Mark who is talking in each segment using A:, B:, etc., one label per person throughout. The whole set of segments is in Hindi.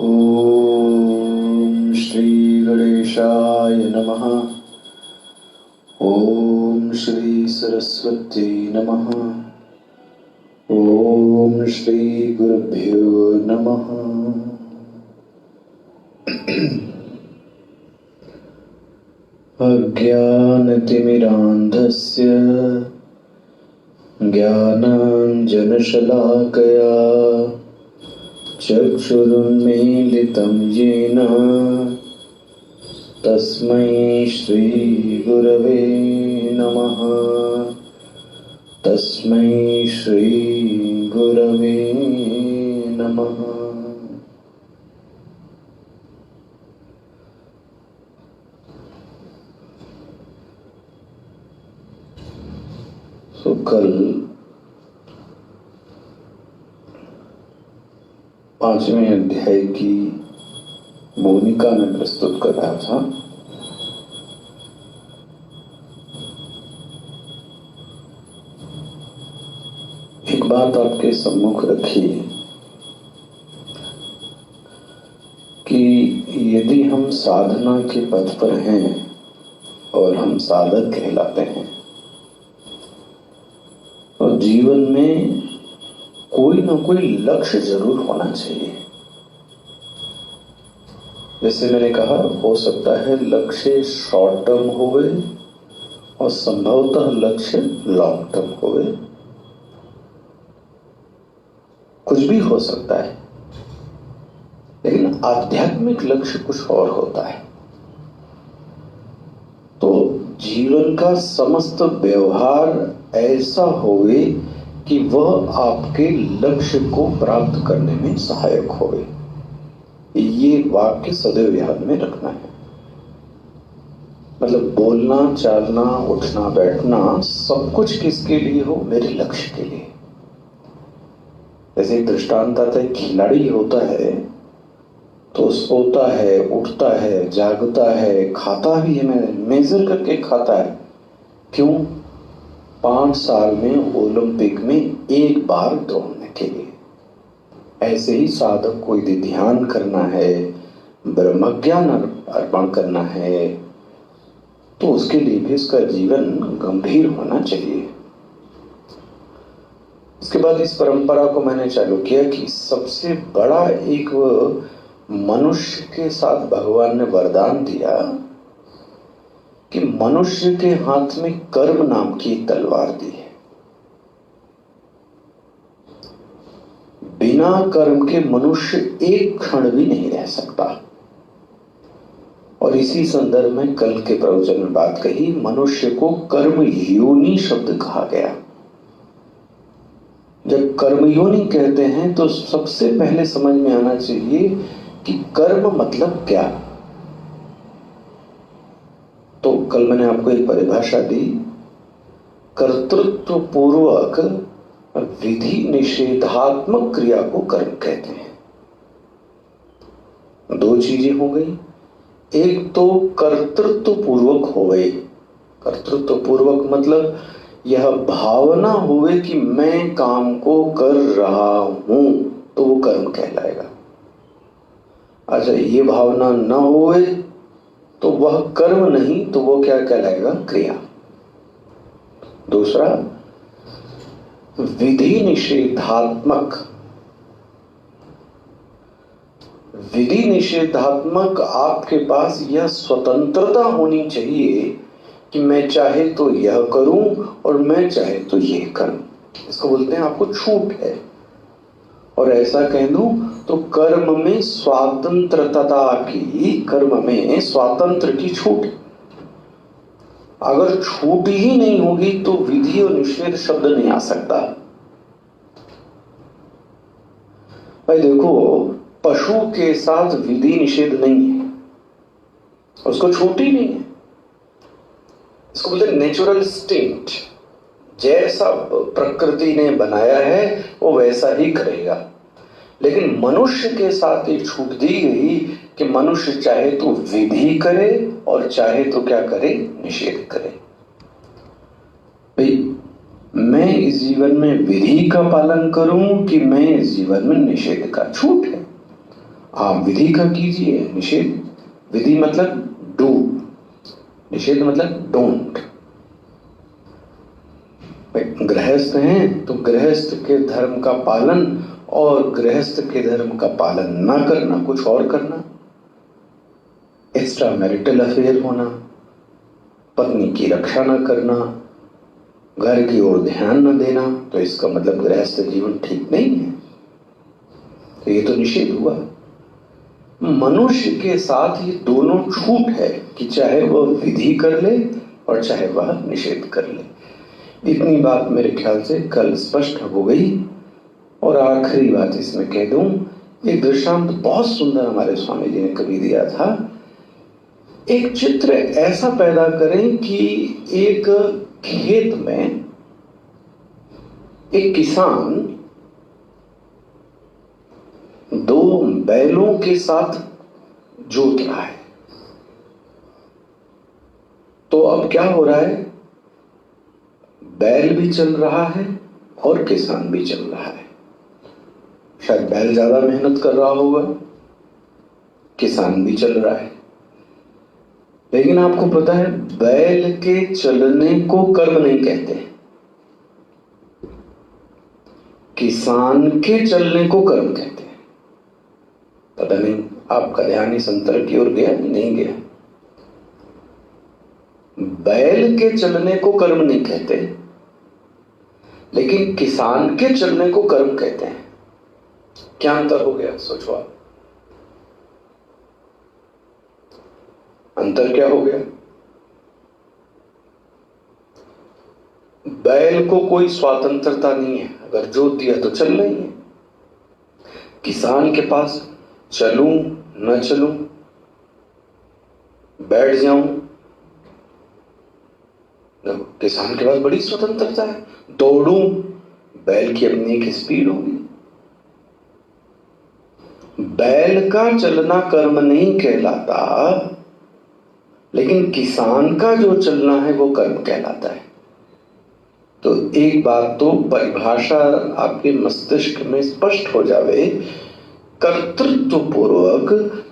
A: ओम श्री गणेशाय नमः। ओम श्री सरस्वती नमः। ओम श्री गुरुभ्यो नमः। अज्ञानतिमिरान्धस्य ज्ञानाञ्जनशलाकया चक्षुरुन्मीलितं येन तस्मै श्रीगुरवे नमः। तस्मै श्रीगुरवे नमः। तो कल 5वें अध्याय की भूमिका में प्रस्तुत कर रहा था। एक बात आपके सम्मुख रखिए कि यदि हम साधना के पथ पर हैं और हम साधक कहलाते हैं तो जीवन में कोई ना कोई लक्ष्य जरूर होना चाहिए। जैसे मैंने कहा, हो सकता है लक्ष्य शॉर्ट टर्म होवे और संभवतः लक्ष्य लॉन्ग टर्म होवे, कुछ भी हो सकता है, लेकिन आध्यात्मिक लक्ष्य कुछ और होता है। तो जीवन का समस्त व्यवहार ऐसा होवे कि वह आपके लक्ष्य को प्राप्त करने में सहायक होवे। ये वाक्य सदैव याद में रखना है। मतलब बोलना, चालना, उठना, बैठना सब कुछ किसके लिए हो? मेरे लक्ष्य के लिए। जैसे एक दृष्टांत आता है, खिलाड़ी होता है तो सोता है, उठता है, जागता है, खाता भी है, मेजर करके खाता है। क्यों? 5 साल में ओलंपिक में एक बार दौड़ने के लिए। ऐसे ही साधक को यदि ध्यान करना है, ब्रह्मज्ञान अर्पण करना है, तो उसके लिए भी उसका जीवन गंभीर होना चाहिए। इसके बाद इस परंपरा को मैंने चालू किया कि सबसे बड़ा एक मनुष्य के साथ भगवान ने वरदान दिया कि मनुष्य के हाथ में कर्म नाम की तलवार दी है। बिना कर्म के मनुष्य एक क्षण भी नहीं रह सकता। और इसी संदर्भ में कल के प्रवचन में बात कही, मनुष्य को कर्म योनि शब्द कहा गया। जब कर्म योनि कहते हैं तो सबसे पहले समझ में आना चाहिए कि कर्म मतलब क्या। तो कल मैंने आपको एक परिभाषा दी, कर्तृत्व पूर्वक विधि निषेधात्मक क्रिया को कर्म कहते हैं। 2 चीजें हो गई, एक तो कर्तृत्व पूर्वक होवे। कर्तृत्व पूर्वक मतलब यह भावना होवे कि मैं काम को कर रहा हूं, तो वो कर्म कहलाएगा। अच्छा, ये भावना न होवे तो वह कर्म नहीं, तो वो क्या कहलाएगा? क्रिया। दूसरा, विधि निषेधात्मक। विधि निषेधात्मक आपके पास यह स्वतंत्रता होनी चाहिए कि मैं चाहे तो यह करूं और मैं चाहे तो यह करूं। इसको बोलते हैं आपको छूट है। और ऐसा कह दूं तो कर्म में स्वातंत्रता की, कर्म में स्वातंत्र की छूट। अगर छूट ही नहीं होगी तो विधि और निषेध शब्द नहीं आ सकता। भाई देखो, पशु के साथ विधि निषेध नहीं है, उसको छूट ही नहीं है। इसको बोलते हैं नेचुरल इंस्टिंक्ट। जैसा प्रकृति ने बनाया है वो वैसा ही करेगा। लेकिन मनुष्य के साथ एक छूट दी गई कि मनुष्य चाहे तो विधि करे और चाहे तो क्या करे? निषेध करे। भाई मैं इस जीवन में विधि का पालन करूं कि मैं इस जीवन में निषेध का? छूट है। आप विधि का कीजिए, निषेध। विधि मतलब डू, निषेध मतलब डोंट। गृहस्थ हैं तो गृहस्थ के धर्म का पालन, और गृहस्थ के धर्म का पालन ना करना, कुछ और करना, एक्स्ट्रा मैरिटल अफेयर होना, पत्नी की रक्षा न करना, घर की ओर ध्यान न देना, तो इसका मतलब गृहस्थ जीवन ठीक नहीं है। तो ये तो निषेध हुआ। मनुष्य के साथ ये दोनों छूट है कि चाहे वह विधि कर ले और चाहे वह निषेध कर ले। इतनी बात मेरे ख्याल से कल स्पष्ट हो गई। और आखिरी बात इसमें कह दूं, एक दृष्टांत बहुत सुंदर हमारे स्वामी जी ने कभी दिया था। एक चित्र ऐसा पैदा करें कि एक खेत में एक किसान दो बैलों के साथ जोत रहा है। तो अब क्या हो रहा है, बैल भी चल रहा है और किसान भी चल रहा है। शायद बैल ज्यादा मेहनत कर रहा होगा, किसान भी चल रहा है। लेकिन आपको पता है, बैल के चलने को कर्म नहीं कहते, किसान के चलने को कर्म कहते हैं। पता नहीं आपका ध्यान इस अंतर की ओर गया नहीं गया। बैल के चलने को कर्म नहीं कहते, लेकिन किसान के चलने को कर्म कहते हैं। क्या अंतर हो गया, सोचो आप। अंतर क्या हो गया? बैल को कोई स्वतंत्रता नहीं है, अगर जोत दिया तो चलना ही है। किसान के पास चलूं न चलूं, बैठ जाऊं, किसान के पास बड़ी स्वतंत्रता है। दौड़ूं, बैल की अपनी एक स्पीड होगी। बैल का चलना कर्म नहीं कहलाता, लेकिन किसान का जो चलना है वो कर्म कहलाता है। तो एक बात तो परिभाषा आपके मस्तिष्क में स्पष्ट हो जावे, कर्तृत्व पूर्वक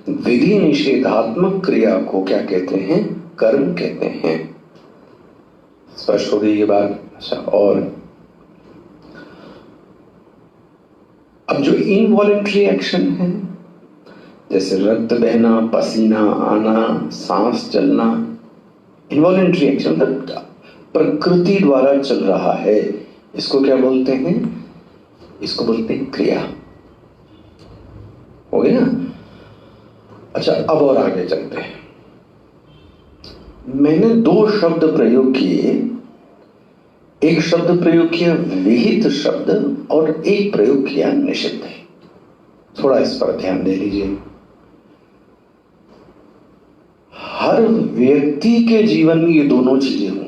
A: विधि निषेधात्मक क्रिया को क्या कहते हैं? कर्म कहते हैं। स्पष्ट हो गई ये बात? अच्छा, और अब जो इनवॉलेंट्री एक्शन है, जैसे रक्त बहना, पसीना आना, सांस चलना, इनवॉलेंट्री एक्शन मतलब प्रकृति द्वारा चल रहा है, इसको क्या बोलते हैं? इसको बोलते हैं क्रिया। हो गया ना? अच्छा, अब और आगे चलते हैं। मैंने दो शब्द प्रयोग किए, एक शब्द प्रयोग किया विहित शब्द और एक प्रयोग किया निषिद्ध। थोड़ा इस पर ध्यान दे लीजिए। हर व्यक्ति के जीवन में ये दोनों चीजें होंगी।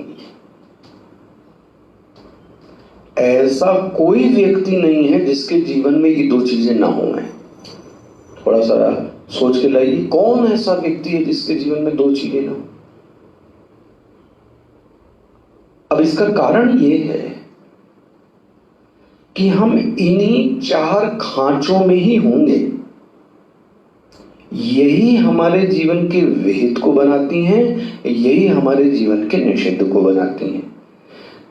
A: ऐसा कोई व्यक्ति नहीं है जिसके जीवन में ये दो चीजें ना हो। थोड़ा सा सोच के लाइए, कौन ऐसा व्यक्ति है जिसके जीवन में दो चीजें ना हो? अब इसका कारण ये है कि हम इन्हीं चार खांचों में ही होंगे। यही हमारे जीवन के विहित को बनाती हैं, यही हमारे जीवन के निषिद्ध को बनाती हैं।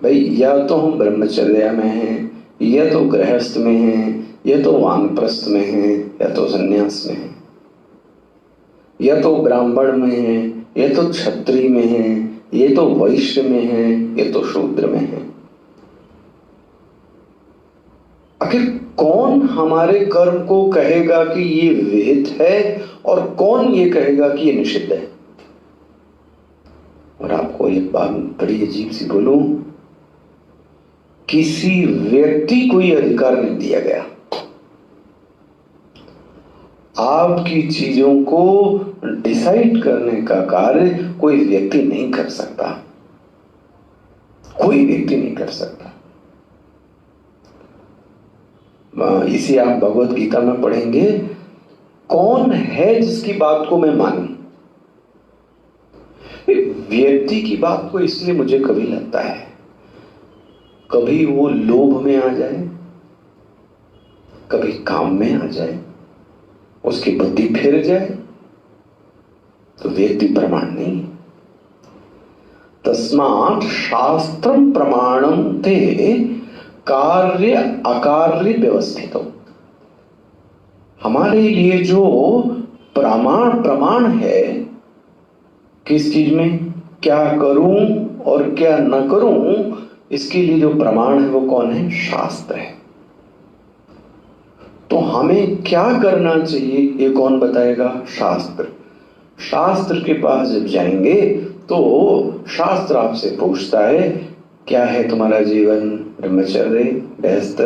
A: भाई, या तो हम ब्रह्मचर्या में हैं, या तो गृहस्थ में हैं, या तो वानप्रस्थ में हैं, या तो संन्यास में हैं, या तो ब्राह्मण में हैं, या तो क्षत्रिय में हैं, ये तो वैश्य में है, ये तो शूद्र में है। आखिर कौन हमारे कर्म को कहेगा कि ये विहित है और कौन ये कहेगा कि ये निषिद्ध है? और आपको एक बात बड़ी अजीब सी बोलूं, किसी व्यक्ति को ये अधिकार नहीं दिया गया। आपकी चीजों को डिसाइड करने का कार्य कोई व्यक्ति नहीं कर सकता, कोई व्यक्ति नहीं कर सकता। इसी आप भगवत गीता में पढ़ेंगे, कौन है जिसकी बात को मैं मानूं? व्यक्ति की बात को इसलिए मुझे कभी लगता है, कभी वो लोभ में आ जाए, कभी काम में आ जाए, उसकी बुद्धि फिर जाए तो व्यक्ति प्रमाण नहीं। तस्मात् शास्त्रम प्रमाणम ते कार्य अकार्य व्यवस्थित। हमारे लिए जो प्रमाण है, किस चीज में क्या करूं और क्या न करूं, इसके लिए जो प्रमाण है वो कौन है? शास्त्र है। तो हमें क्या करना चाहिए ये कौन बताएगा? शास्त्र। शास्त्र के पास जब जाएंगे तो शास्त्र आपसे पूछता है क्या है तुम्हारा जीवन, ब्रह्मचर्य, गृहस्थ,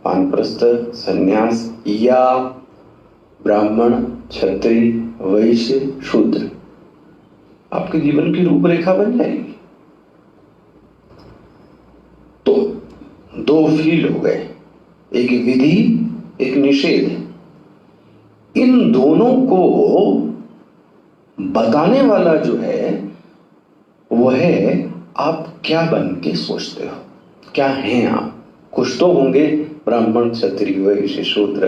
A: वानप्रस्थ, संन्यास या ब्राह्मण, क्षत्रिय, वैश्य, शूद्र। आपके जीवन की रूपरेखा बन जाएगी। तो दो फील्ड हो गए, एक विधि, एक निषेध। इन दोनों को बताने वाला जो है वो है आप क्या बन के सोचते हो, क्या हैं आप। कुछ तो होंगे, ब्राह्मण, क्षत्रिय, वैश्य, शूद्र,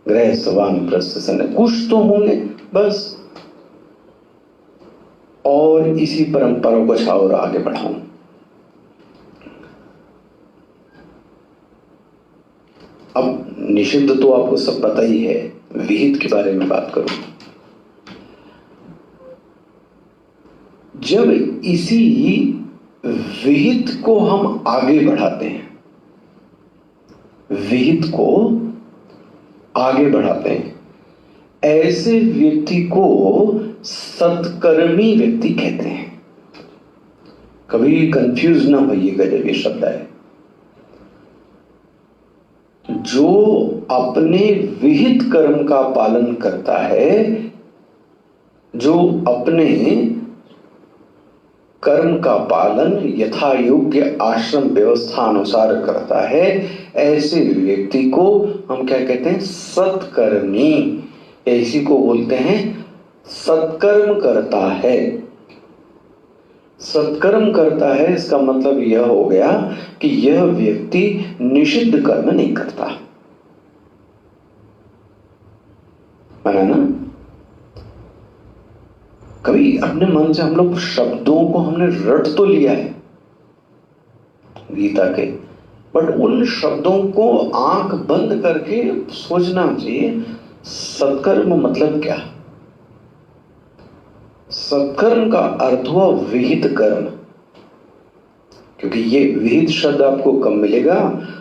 A: गृहस्थ, वानप्रस्थ, संन्यास, कुछ तो होंगे बस। और इसी परंपरा को और आगे बढ़ाऊं। अब निषिद्ध तो आपको सब पता ही है, विहित के बारे में बात करूं। जब इसी विहित को हम आगे बढ़ाते हैं, विहित को आगे बढ़ाते हैं, ऐसे व्यक्ति को सत्कर्मी व्यक्ति कहते हैं। कभी कंफ्यूज ना होइएगा जब ये शब्द आए। जो अपने विहित कर्म का पालन करता है, जो अपने कर्म का पालन यथा योग्य आश्रम व्यवस्था अनुसार करता है, ऐसे व्यक्ति को हम क्या कहते हैं? सत्कर्मी। इसी को बोलते हैं सत्कर्म करता है। सत्कर्म करता है इसका मतलब यह हो गया कि यह व्यक्ति निषिद्ध कर्म नहीं करता। माना ना? कभी अपने मन से हम लोग शब्दों को हमने रट तो लिया है गीता के, बट उन शब्दों को आंख बंद करके सोचना चाहिए सत्कर्म मतलब क्या। सत्कर्म का अर्थ हुआ विहित कर्म, क्योंकि ये विहित शब्द आपको कम मिलेगा,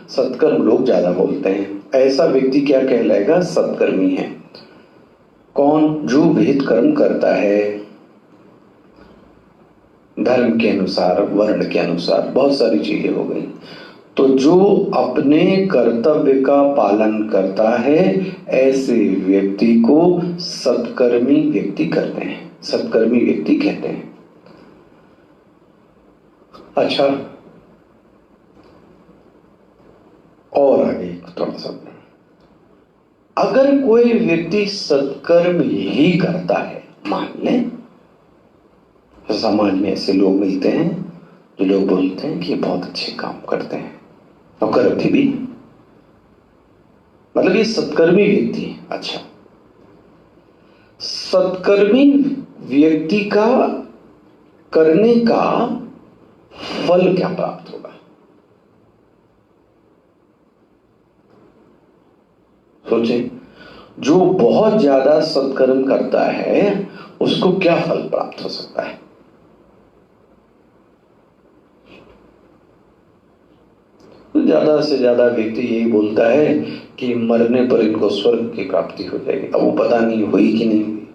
A: सत्कर्म लोग ज्यादा बोलते हैं। ऐसा व्यक्ति क्या कहलाएगा? सत्कर्मी है। कौन? जो विहित कर्म करता है, धर्म के अनुसार, वर्ण के अनुसार, बहुत सारी चीजें हो गई। तो जो अपने कर्तव्य का पालन करता है, ऐसे व्यक्ति को सत्कर्मी व्यक्ति करते हैं, सत्कर्मी व्यक्ति कहते हैं। अच्छा, और आगे थोड़ा सा, अगर कोई व्यक्ति सत्कर्म ही करता है, मान लें समाज में ऐसे लोग मिलते हैं जो लोग बोलते हैं कि बहुत अच्छे काम करते हैं और करते भी, मतलब ये सत्कर्मी व्यक्ति है। अच्छा, सत्कर्मी व्यक्ति का करने का फल क्या प्राप्त होगा? सोचें, जो बहुत ज्यादा सत्कर्म करता है उसको क्या फल प्राप्त हो सकता है? ज्यादा से ज्यादा व्यक्ति यही बोलता है कि मरने पर इनको स्वर्ग की प्राप्ति हो जाएगी। अब वो पता नहीं हुई कि नहीं हुई,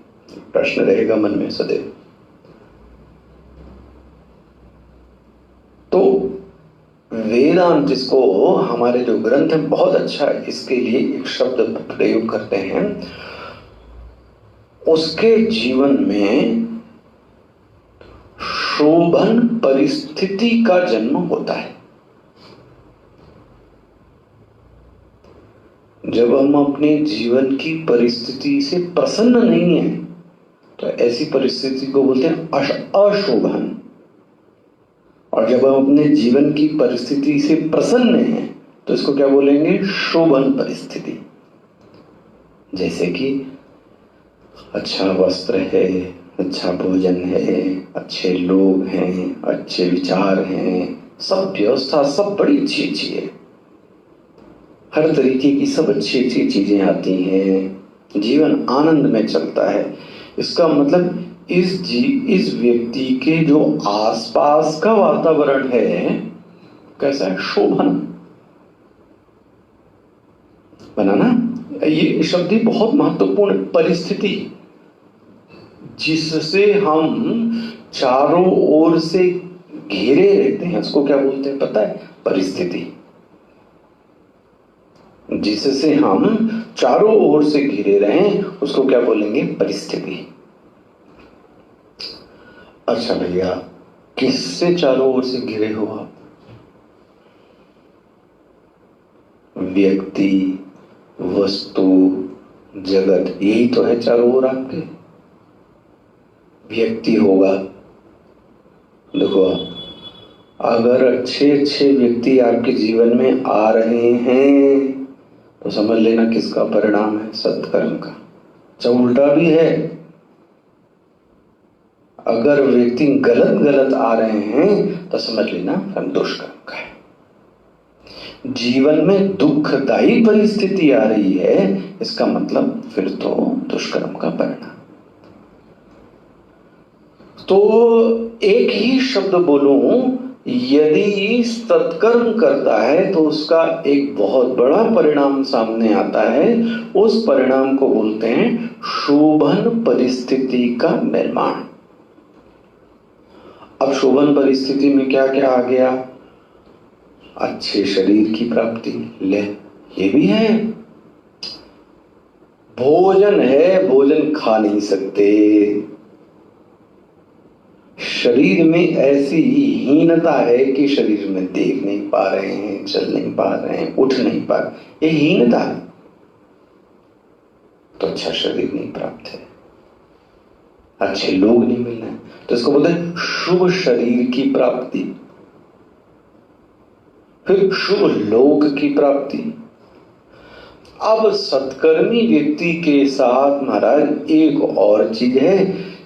A: प्रश्न रहेगा मन में सदैव। तो वेदांत, जिसको हमारे जो ग्रंथ है बहुत अच्छा है, इसके लिए एक शब्द प्रयोग करते हैं, उसके जीवन में शोभन परिस्थिति का जन्म होता है। जब हम अपने जीवन की परिस्थिति से प्रसन्न नहीं है तो ऐसी परिस्थिति को बोलते हैं अशोभन। और जब हम अपने जीवन की परिस्थिति से प्रसन्न हैं तो इसको क्या बोलेंगे? शोभन परिस्थिति। जैसे कि अच्छा वस्त्र है, अच्छा भोजन है, अच्छे लोग हैं, अच्छे विचार हैं, सब व्यवस्था सब बड़ी अच्छी अच्छी है, हर तरीके की सब अच्छी अच्छी चीजें आती हैं, जीवन आनंद में चलता है। इसका मतलब इस व्यक्ति के जो आसपास का वातावरण है कैसा है, शोभन बनाना। ये शब्द ही बहुत महत्वपूर्ण, परिस्थिति जिससे हम चारों ओर से घेरे रहते हैं उसको क्या बोलते हैं पता है, परिस्थिति। जिससे हम चारों ओर से घिरे रहें उसको क्या बोलेंगे, परिस्थिति। अच्छा भैया, किससे चारों ओर से घिरे हो आप? व्यक्ति, वस्तु, जगत, यही तो है चारों ओर आपके। व्यक्ति होगा, देखो अगर अच्छे अच्छे व्यक्ति आपके जीवन में आ रहे हैं तो समझ लेना किसका परिणाम है, सत्कर्म का। जब उल्टा भी है, अगर व्यक्ति गलत गलत आ रहे हैं तो समझ लेना हम दुष्कर्म का है। जीवन में दुखदायी परिस्थिति आ रही है, इसका मतलब फिर तो दुष्कर्म का परिणाम। तो एक ही शब्द बोलूं, यदि सत्कर्म करता है तो उसका एक बहुत बड़ा परिणाम सामने आता है। उस परिणाम को बोलते हैं शोभन परिस्थिति का निर्माण। अब शोभन परिस्थिति में क्या क्या आ गया, अच्छे शरीर की प्राप्ति, ले ये भी है। भोजन है, भोजन खा नहीं सकते, शरीर में ऐसी हीनता है कि शरीर में देख नहीं पा रहे हैं, चल नहीं पा रहे हैं, उठ नहीं पा रहे, ये हीनता है, तो अच्छा शरीर नहीं प्राप्त है, अच्छे लोग नहीं मिल रहे, तो इसको बोलते हैं शुभ शरीर की प्राप्ति। फिर शुभ लोक की प्राप्ति। अब सत्कर्मी व्यक्ति के साथ महाराज एक और चीज है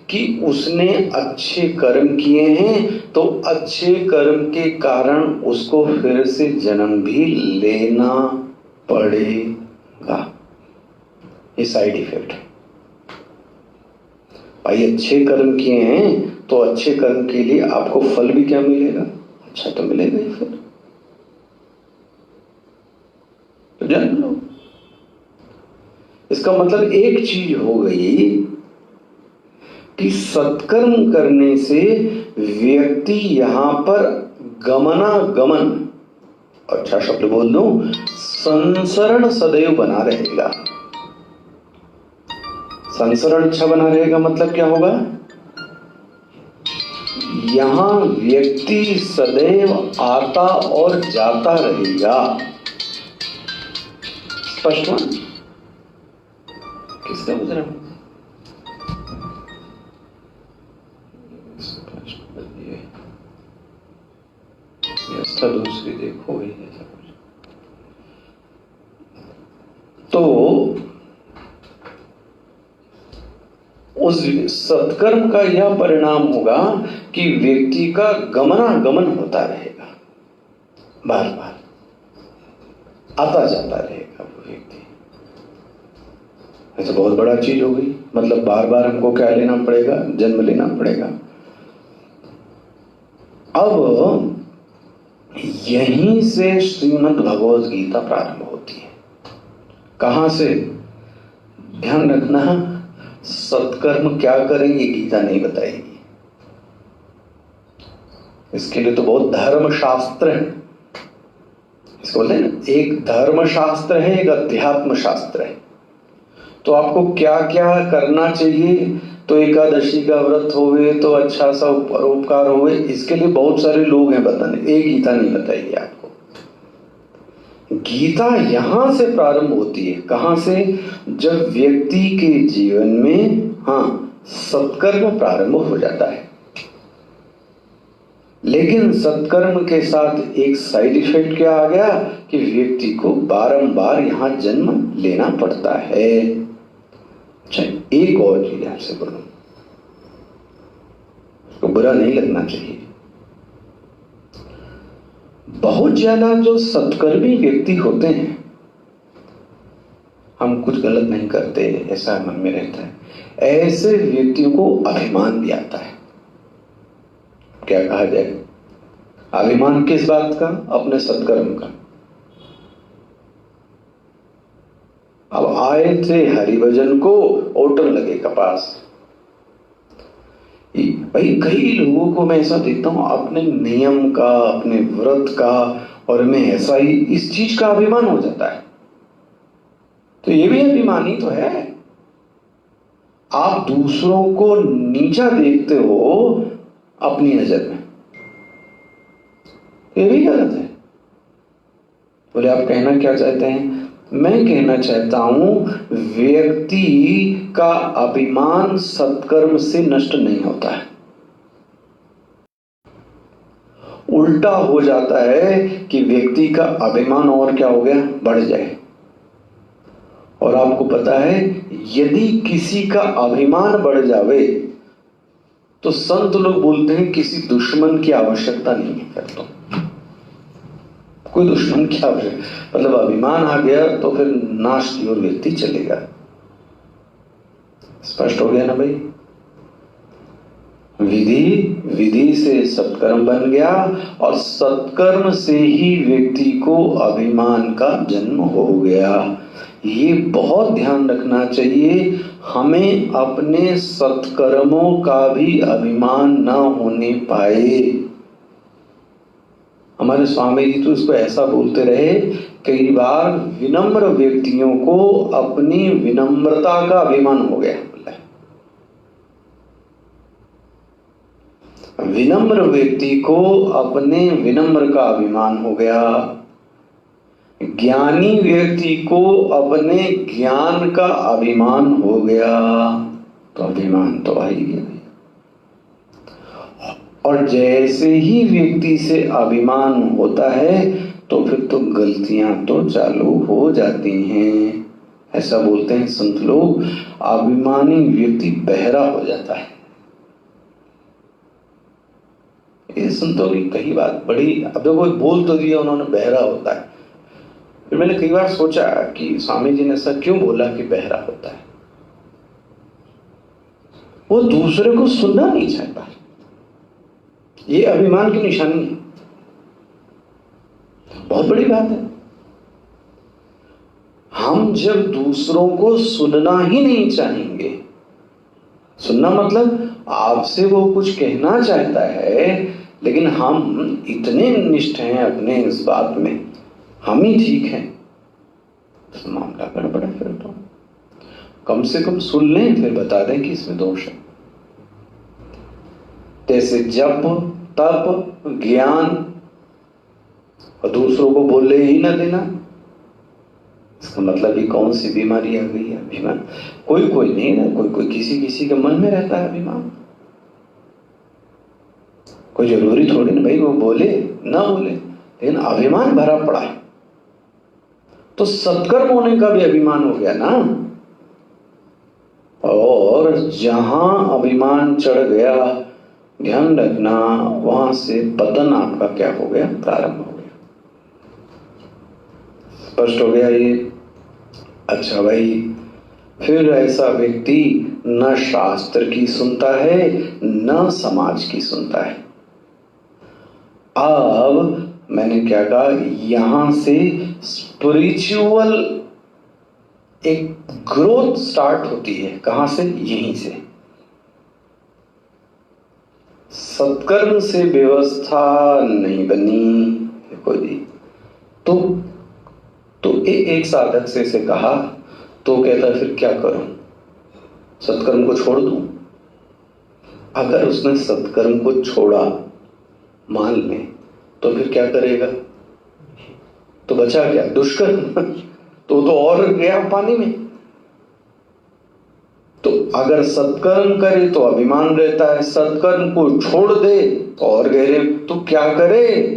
A: कि उसने अच्छे कर्म किए हैं, तो अच्छे कर्म के कारण उसको फिर से जन्म भी लेना पड़ेगा। ये साइड इफेक्ट है भाई। अच्छे कर्म किए हैं तो अच्छे कर्म के लिए आपको फल भी क्या मिलेगा, अच्छा तो मिलेगा ही, फिर तो जान लो। इसका मतलब एक चीज हो गई कि सत्कर्म करने से व्यक्ति यहां पर गमनागमन, अच्छा शब्द बोल दो, संसरण सदैव बना रहेगा। संसरण अच्छा बना रहेगा मतलब क्या होगा, यहां व्यक्ति सदैव आता और जाता रहेगा। स्पष्ट हुआ? किसका गुजरा व्यवस्था दूसरी देखो ही ऐसा कुछ। तो उस सत्कर्म का यह परिणाम होगा कि व्यक्ति का गमनागमन होता रहेगा, बार बार आता जाता रहेगा वो व्यक्ति। ऐसा बहुत बड़ा चीज हो गई, मतलब बार बार हमको क्या लेना पड़ेगा, जन्म लेना पड़ेगा। अब यहीं से श्रीमद् भगवद गीता प्रारंभ होती है। कहां से, ध्यान रखना, सत्कर्म क्या करेंगे गीता नहीं बताएगी। इसके लिए तो बहुत धर्म शास्त्र है, इसको बोलते हैं ना, एक धर्म शास्त्र है, एक अध्यात्म शास्त्र है। तो आपको क्या क्या करना चाहिए, तो एकादशी का व्रत होवे तो अच्छा सा परोपकार होवे, इसके लिए बहुत सारे लोग हैं बताने, एक गीता नहीं बताएगी आपको। गीता यहां से प्रारंभ होती है, कहां से, जब व्यक्ति के जीवन में सत्कर्म प्रारंभ हो जाता है। लेकिन सत्कर्म के साथ एक साइड इफेक्ट क्या आ गया कि व्यक्ति को बारंबार यहां जन्म लेना पड़ता है। अच्छा, एक और चीज आपसे बोलूं, उसको बुरा नहीं लगना चाहिए। बहुत ज्यादा जो सत्कर्मी व्यक्ति होते हैं, हम कुछ गलत नहीं करते ऐसा मन में रहता है, ऐसे व्यक्तियों को अभिमान भी आता है। क्या कहा जाए, अभिमान किस बात का? अपने सत्कर्म का। अब आए थे हरिभजन को, ओटन लगे कपास। भाई कई लोगों को मैं ऐसा देखता हूं, अपने नियम का, अपने व्रत का, और मैं ऐसा ही, इस चीज का अभिमान हो जाता है। तो ये भी अभिमान ही तो है। आप दूसरों को नीचा देखते हो अपनी नजर में, ये भी गलत है। बोले आप कहना क्या चाहते हैं? मैं कहना चाहता हूं, व्यक्ति का अभिमान सत्कर्म से नष्ट नहीं होता है। उल्टा हो जाता है कि व्यक्ति का अभिमान और क्या हो गया, बढ़ जाए। और आपको पता है, यदि किसी का अभिमान बढ़ जावे तो संत लोग बोलते हैं किसी दुश्मन की आवश्यकता नहीं है। फिर तो कोई दुश्मन की आवश्यकता, मतलब अभिमान आ गया तो फिर नाश की ओर व्यक्ति चलेगा। स्पष्ट हो गया ना भाई? विधि से सत्कर्म बन गया, और सत्कर्म से ही व्यक्ति को अभिमान का जन्म हो गया। ये बहुत ध्यान रखना चाहिए, हमें अपने सत्कर्मों का भी अभिमान न होने पाए। हमारे स्वामी जी तो इसको ऐसा बोलते रहे, कई बार विनम्र व्यक्तियों को अपनी विनम्रता का अभिमान हो गया। विनम्र व्यक्ति को अपने विनम्र का अभिमान हो गया, ज्ञानी व्यक्ति को अपने ज्ञान का अभिमान हो गया, तो अभिमान तो आ ही गया। और जैसे ही व्यक्ति से अभिमान होता है तो फिर तो गलतियां तो चालू हो जाती हैं। ऐसा बोलते हैं संत लोग, अभिमानी व्यक्ति बहरा हो जाता है। ये संतों की कही बात बड़ी, अब देखो बोल तो दिया उन्होंने, बहरा होता है। फिर मैंने कई बार सोचा कि स्वामी जी ने ऐसा क्यों बोला कि बहरा होता है। वो दूसरे को सुनना नहीं चाहता, ये अभिमान की निशानी है। बहुत बड़ी बात है। हम जब दूसरों को सुनना ही नहीं चाहेंगे, सुनना मतलब आपसे वो कुछ कहना चाहता है, लेकिन हम इतने निष्ठ हैं अपने इस बात में, हम ही ठीक हैं, तो मामला गड़बड़ है। फिर तो कम से कम सुन लें, फिर बता दें कि इसमें दोष है। जैसे जप, तप, ज्ञान, और दूसरों को बोले ही ना देना, इसका मतलब ही कौन सी बीमारी आ गई है, अभिमान। कोई कोई नहीं ना, कोई कोई किसी किसी के मन में रहता है अभिमान। कोई जरूरी थोड़ी ना भाई वो बोले ना बोले, लेकिन अभिमान भरा पड़ा है। तो सत्कर्म होने का भी अभिमान हो गया ना। और जहां अभिमान चढ़ गया, ध्यान रखना, वहां से पतन आपका क्या हो गया, प्रारंभ हो गया। स्पष्ट हो गया ये? अच्छा भाई, फिर ऐसा व्यक्ति न शास्त्र की सुनता है न समाज की सुनता है। अब मैंने क्या कहा, यहां से स्पिरिचुअल एक ग्रोथ स्टार्ट होती है। कहां से? यहीं से। सत्कर्म से व्यवस्था नहीं बनी, देखो जी। तो एक साधक से इसे कहा, तो कहता फिर क्या करूं, सत्कर्म को छोड़ दूं? अगर उसने सत्कर्म को छोड़ा मान लें, तो फिर क्या करेगा? तो बचा क्या? दुष्कर्म। तो और गया पानी में। तो अगर सत्कर्म करे तो अभिमान रहता है, सत्कर्म को छोड़ दे तो और गहरे। तो क्या करे?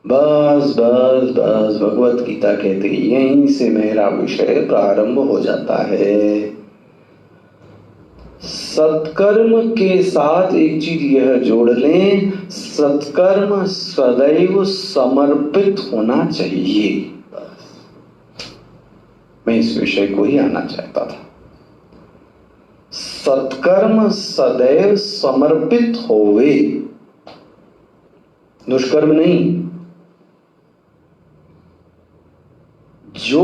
A: बस बस बस, भगवत गीता कहती है, यहीं से मेरा विषय प्रारंभ हो जाता है। सत्कर्म के साथ एक चीज यह जोड़ लें, सत्कर्म सदैव समर्पित होना चाहिए। मैं इस विषय को ही आना चाहता था। सत्कर्म सदैव समर्पित होवे, दुष्कर्म नहीं। जो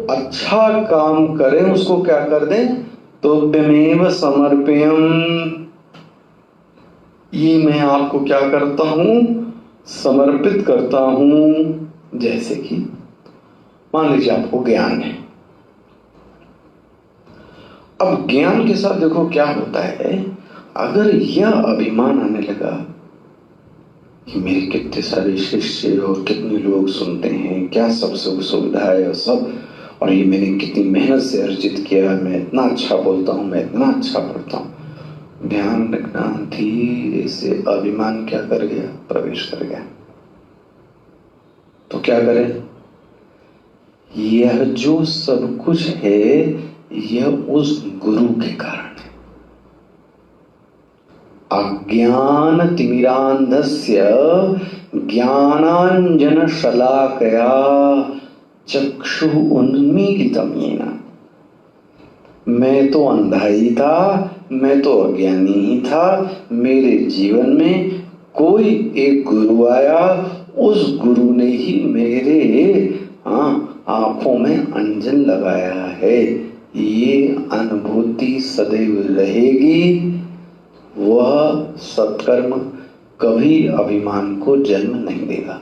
A: अच्छा काम करें उसको क्या कर दें, तो व्यमेव समर्पयम, ये मैं आपको क्या करता हूं, समर्पित करता हूं। जैसे कि मान लीजिए आपको ज्ञान है। अब ज्ञान के साथ देखो क्या होता है, अगर यह अभिमान आने लगा कि मेरे कितने सारे शिष्य और कितने लोग सुनते हैं, क्या सब सुख सुविधा है और सब, और ये मैंने कितनी मेहनत से अर्जित किया, मैं इतना अच्छा बोलता हूँ, मैं इतना अच्छा पढ़ता हूँ। ध्यान रखना, धीरे से अभिमान क्या कर गया, प्रवेश कर गया। तो क्या करें, यह जो सब कुछ है यह उस गुरु के कारण है। अज्ञान तिमिरांधस्य ज्ञानांजन शलाकया चक्षु उन्मीलितम् येन। मैं तो अंधा ही था, मैं तो अज्ञानी ही था, मेरे जीवन में कोई एक गुरु आया, उस गुरु ने ही मेरे आंखों में अंजन लगाया है। ये अनुभूति सदैव रहेगी। वह सत्कर्म कभी अभिमान को जन्म नहीं देगा।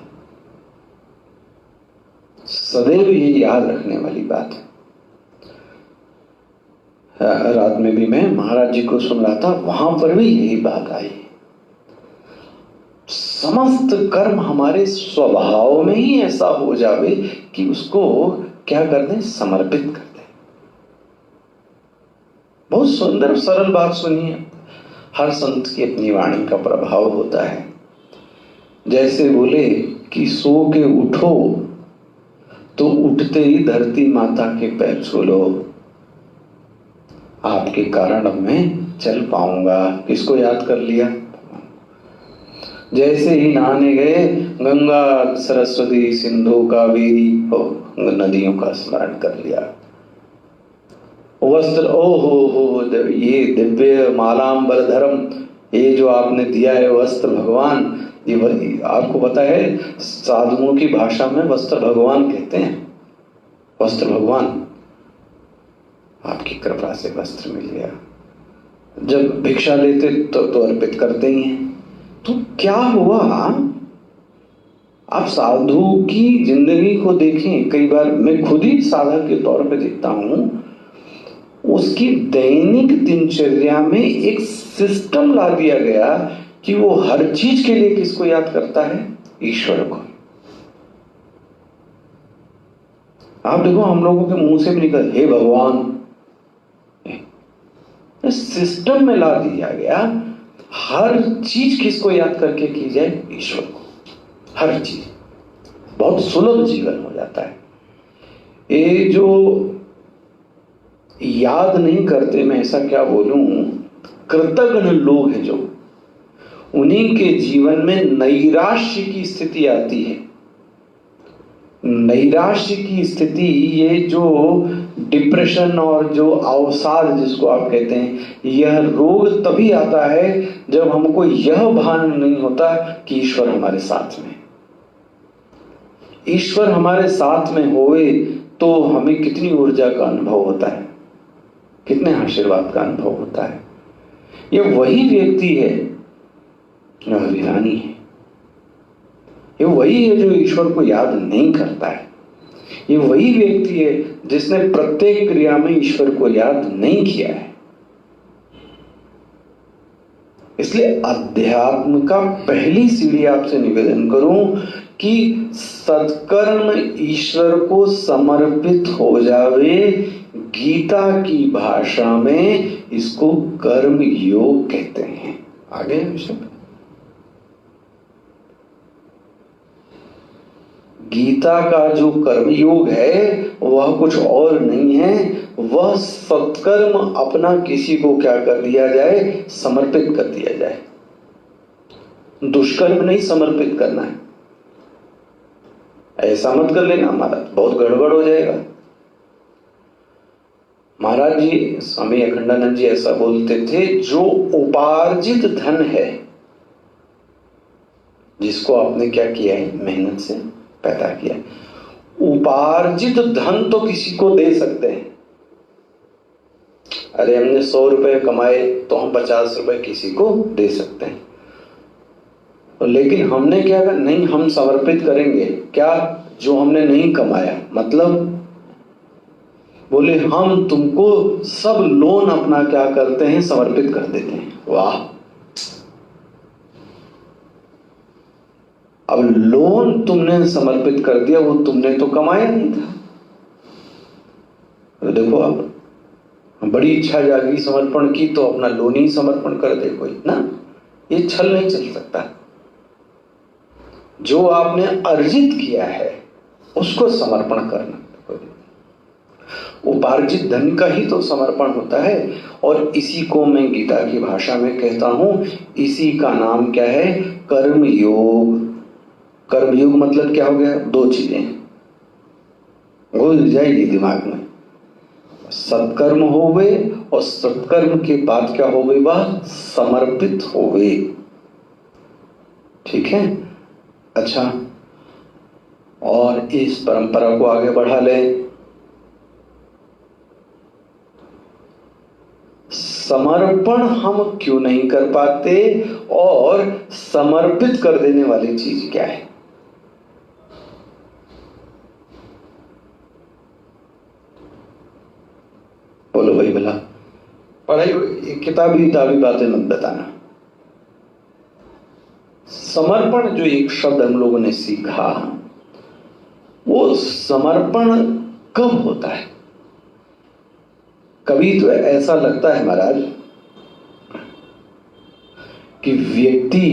A: सदैव ये याद रखने वाली बात है। रात में भी मैं महाराज जी को सुन रहा था, वहां पर भी यही बात आई। समस्त कर्म हमारे स्वभाव में ही ऐसा हो जावे कि उसको क्या कर दें, समर्पित कर दें। बहुत सुंदर सरल बात सुनिए। हर संत की अपनी वाणी का प्रभाव होता है। जैसे बोले कि सो के उठो तो उठते ही धरती माता के पैर छू लो, आपके कारण अब मैं चल पाऊंगा। किसको याद कर लिया? जैसे ही नहाने गए, गंगा सरस्वती सिंधु कावेरी नदियों का स्मरण कर लिया। वस्त्र, ओहो ये दिव्य मालांबरधरम, ये जो आपने दिया है वस्त्र भगवान, ये आपको पता है साधुओं की भाषा में वस्त्र भगवान कहते हैं। वस्त्र भगवान, आपकी कृपा से वस्त्र मिल गया। जब भिक्षा लेते तो अर्पित करते ही हैं। तो क्या हुआ, आप साधु की जिंदगी को देखें। कई बार मैं खुद ही साधक के तौर पे देखता हूं, उसकी दैनिक दिनचर्या में एक सिस्टम ला दिया गया कि वो हर चीज के लिए किसको याद करता है, ईश्वर को। आप देखो हम लोगों के मुंह से भी निकल हे भगवान, सिस्टम में ला दिया गया। हर चीज किसको याद करके की जाए, ईश्वर को। हर चीज बहुत सुलभ जीवन हो जाता है। ये जो याद नहीं करते, मैं ऐसा क्या बोलूं, कृतज्ञ लोग हैं जो, उन्हीं के जीवन में नैराश्य की स्थिति आती है। नैराश्य की स्थिति, ये जो डिप्रेशन और जो अवसाद जिसको आप कहते हैं, यह रोग तभी आता है जब हमको यह भान नहीं होता कि ईश्वर हमारे साथ में। ईश्वर हमारे साथ में होए तो हमें कितनी ऊर्जा का अनुभव होता है, कितने आशीर्वाद का अनुभव होता है। ये वही व्यक्ति है जो अभिमानी है। ये वही है जो ईश्वर को याद नहीं करता है। ये वही व्यक्ति है जिसने प्रत्येक क्रिया में ईश्वर को याद नहीं किया है। इसलिए अध्यात्म का पहली सीढ़ी आपसे निवेदन करूं कि सत्कर्म ईश्वर को समर्पित हो जावे। गीता की भाषा में इसको कर्म योग कहते हैं। आगे विषय गीता का जो कर्मयोग है वह कुछ और नहीं है, वह सत्कर्म अपना किसी को क्या कर दिया जाए, समर्पित कर दिया जाए। दुष्कर्म नहीं समर्पित करना है। ऐसा मत कर लेना महाराज, बहुत गड़बड़ हो जाएगा। महाराज जी, स्वामी अखंडानंद जी ऐसा बोलते थे, जो उपार्जित धन है, जिसको आपने क्या किया है, मेहनत से पैदा किया है, उपार्जित धन तो किसी को दे सकते हैं। अरे हमने 100 रुपए कमाए तो हम 50 रुपए किसी को दे सकते हैं, लेकिन हमने क्या कहा, नहीं हम समर्पित करेंगे। क्या? जो हमने नहीं कमाया, मतलब बोले हम तुमको सब लोन अपना क्या करते हैं, समर्पित कर देते हैं। वाह! अब लोन तुमने समर्पित कर दिया, वो तुमने तो कमाया नहीं था। तो देखो, अब बड़ी इच्छा जागी समर्पण की तो अपना लोन ही समर्पण कर दे कोई ना, ये छल नहीं चल सकता। जो आपने अर्जित किया है उसको समर्पण करना। उपार्जित धन का ही तो समर्पण होता है, और इसी को मैं गीता की भाषा में कहता हूं, इसी का नाम क्या है, कर्मयोग। कर्मयोग मतलब क्या हो गया, दो चीजें घुस जाएगी दिमाग में, सत्कर्म हो गए और सत्कर्म के बाद क्या हो गई, वह समर्पित हो गए। ठीक है, अच्छा, और इस परंपरा को आगे बढ़ा लें। समर्पण हम क्यों नहीं कर पाते, और समर्पित कर देने वाली चीज क्या है? बोलो भाई भला, पढ़ाई किताबी बातें मत बताना। समर्पण जो एक शब्द हम लोगों ने सीखा, वो समर्पण कब होता है? कभी तो ऐसा लगता है महाराज कि व्यक्ति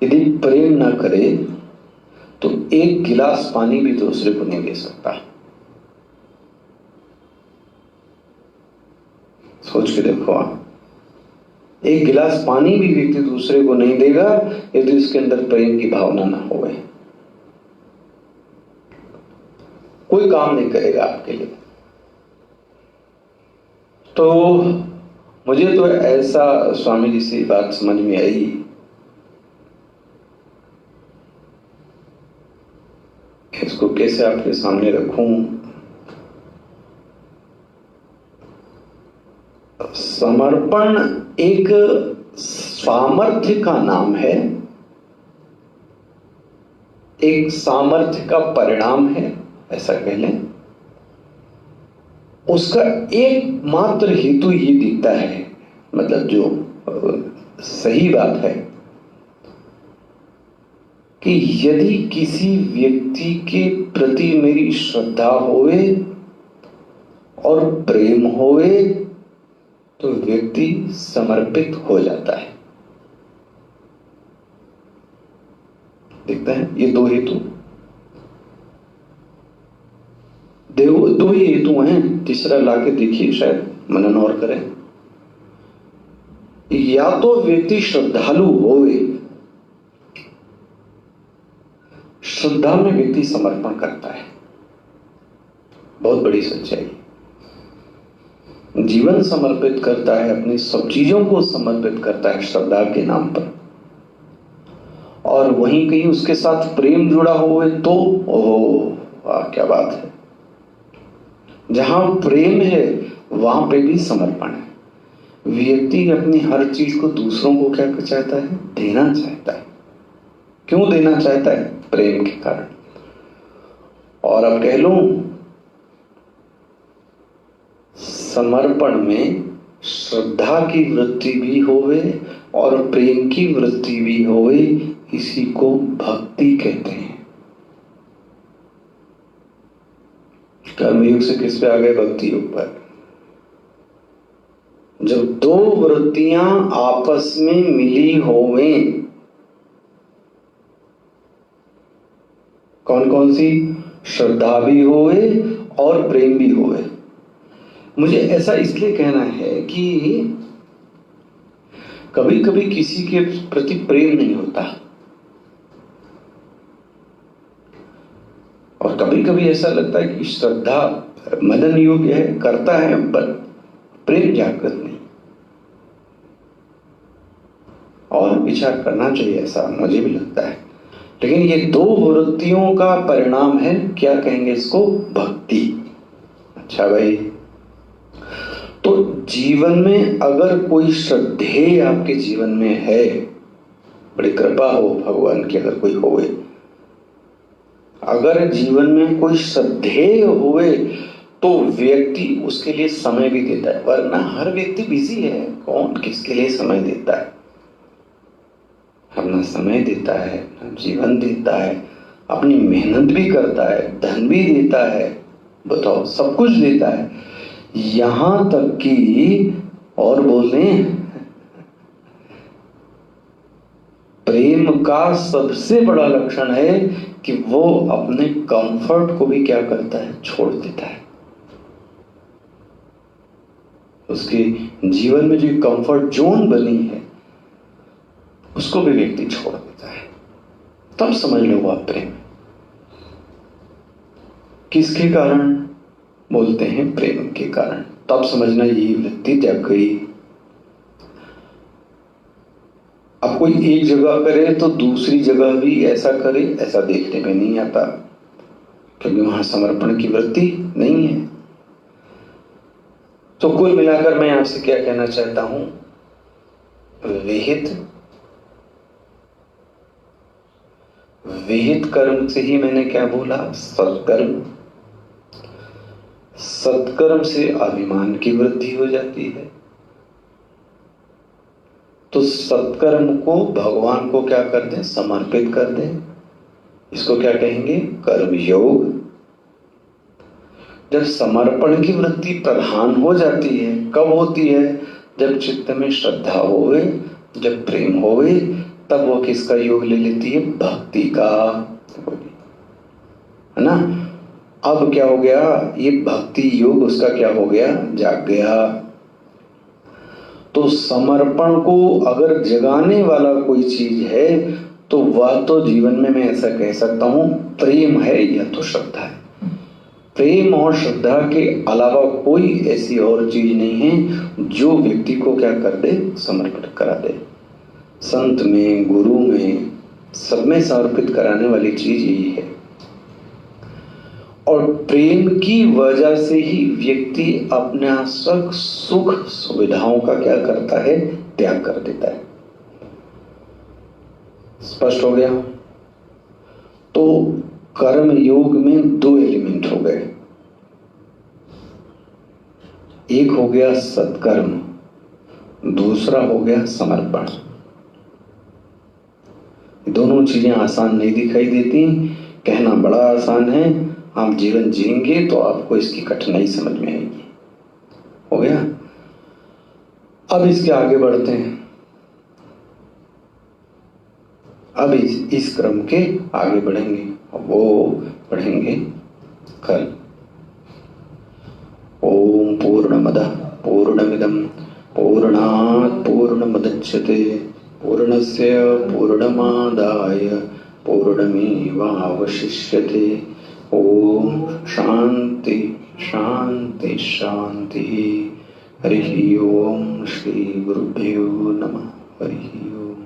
A: यदि प्रेम ना करे तो एक गिलास पानी भी दूसरे को नहीं दे सकता। सोच के देखो आप, एक गिलास पानी भी व्यक्ति दूसरे को नहीं देगा यदि उसके अंदर प्रेम की भावना ना हो, कोई काम नहीं करेगा आपके लिए। तो मुझे तो ऐसा स्वामी जी से बात समझ में आई, इसको कैसे आपके सामने रखूं। समर्पण एक सामर्थ्य का नाम है, एक सामर्थ्य का परिणाम है, ऐसा कह लें। उसका एकमात्र हेतु ये दिखता है, मतलब जो सही बात है, कि यदि किसी व्यक्ति के प्रति मेरी श्रद्धा होवे और प्रेम होवे तो व्यक्ति समर्पित हो जाता है। दिखता है ये दो हेतु, दो ही हेतु हैं, तीसरा लाके देखिए, शायद मनन और करें। या तो व्यक्ति श्रद्धालु होवे, श्रद्धा में व्यक्ति समर्पण करता है, बहुत बड़ी सच्चाई, जीवन समर्पित करता है, अपनी सब चीजों को समर्पित करता है श्रद्धा के नाम पर। और वहीं कहीं उसके साथ प्रेम जुड़ा हुआ तो ओह वाह क्या बात है, जहां प्रेम है वहां पे भी समर्पण है। व्यक्ति अपनी हर चीज को दूसरों को क्या चाहता है, देना चाहता है। क्यों देना चाहता है? प्रेम के कारण। और अब कह लूं, समर्पण में श्रद्धा की वृत्ति भी होवे और प्रेम की वृत्ति भी होवे, इसी को भक्ति कहते हैं। कर्मयुग से किस पे आ गए? भक्ति युग पर। जब दो वृत्तियां आपस में मिली होवें कौन कौन सी? श्रद्धा भी होवे और प्रेम भी होवे। मुझे ऐसा इसलिए कहना है कि कभी कभी किसी के प्रति प्रेम नहीं होता, और कभी कभी ऐसा लगता है कि श्रद्धा मदन योग्य है, करता है, पर प्रेम जागृत नहीं। और विचार करना चाहिए, ऐसा मुझे भी लगता है। लेकिन ये दो वृत्तियों का परिणाम है, क्या कहेंगे इसको? भक्ति। अच्छा भाई, तो जीवन में अगर कोई श्रद्धेय आपके जीवन में है, बड़ी कृपा हो भगवान की, अगर कोई होवे, अगर जीवन में कोई श्रद्धेय होवे तो व्यक्ति उसके लिए समय भी देता है, वरना हर व्यक्ति बिजी है, कौन किसके लिए समय देता है? अपना समय देता है, अपना जीवन देता है, अपनी मेहनत भी करता है, धन भी देता है, बताओ, सब कुछ देता है, यहां तक कि और बोलते हैं प्रेम का सबसे बड़ा लक्षण है कि वो अपने कंफर्ट को भी क्या करता है? छोड़ देता है। उसके जीवन में जो कंफर्ट जोन बनी है उसको भी व्यक्ति छोड़ देता है। तब समझ लो आप प्रेम। किसके कारण? बोलते हैं प्रेम के कारण। तब समझना यही वृत्ति जग गई। अब कोई एक जगह करे तो दूसरी जगह भी ऐसा करे, ऐसा देखने में नहीं आता, क्योंकि वहां समर्पण की वृत्ति नहीं है। तो कुल मिलाकर मैं आपसे क्या कहना चाहता हूं? विहित कर्म से ही मैंने क्या बोला? सत्कर्म। सत्कर्म से अभिमान की वृद्धि हो जाती है। तो सत्कर्म को भगवान को क्या कर दें? समर्पित कर दें। इसको क्या कहेंगे? कर्म योग। जब समर्पण की वृत्ति प्रधान हो जाती है, कब होती है? जब चित्त में श्रद्धा होवे, जब प्रेम होवे, तब वो किसका योग ले लेती है? भक्ति का, है ना? अब क्या हो गया? ये भक्ति योग उसका क्या हो गया? जाग गया। तो समर्पण को अगर जगाने वाला कोई चीज है तो वह तो जीवन में मैं ऐसा कह सकता हूं प्रेम है या तो श्रद्धा है। प्रेम और श्रद्धा के अलावा कोई ऐसी और चीज नहीं है जो व्यक्ति को क्या कर दे? समर्पित करा दे। संत में, गुरु में, सब में समर्पित कराने वाली चीज यही है। और प्रेम की वजह से ही व्यक्ति अपना सुख सुविधाओं का क्या करता है? त्याग कर देता है। स्पष्ट हो गया? तो कर्म योग में दो एलिमेंट हो गए। एक हो गया सत्कर्म, दूसरा हो गया समर्पण। दोनों चीजें आसान नहीं दिखाई देती, कहना बड़ा आसान है, आप जीवन जिएंगे तो आपको इसकी कठिनाई समझ में आएगी। हो गया? अब इसके आगे बढ़ते हैं। अब इस क्रम के आगे बढ़ेंगे, वो बढ़ेंगे कल। ओम पूर्णमदः पूर्णमिदं पूर्णात् पूर्णमुदच्यते पूर्णस्य पूर्णमादाय पूर्णमेवावशिष्यते। ओम शांति शांति शांति। हरि ओम। श्री गुरुभ्यो नमः। हरि ओम।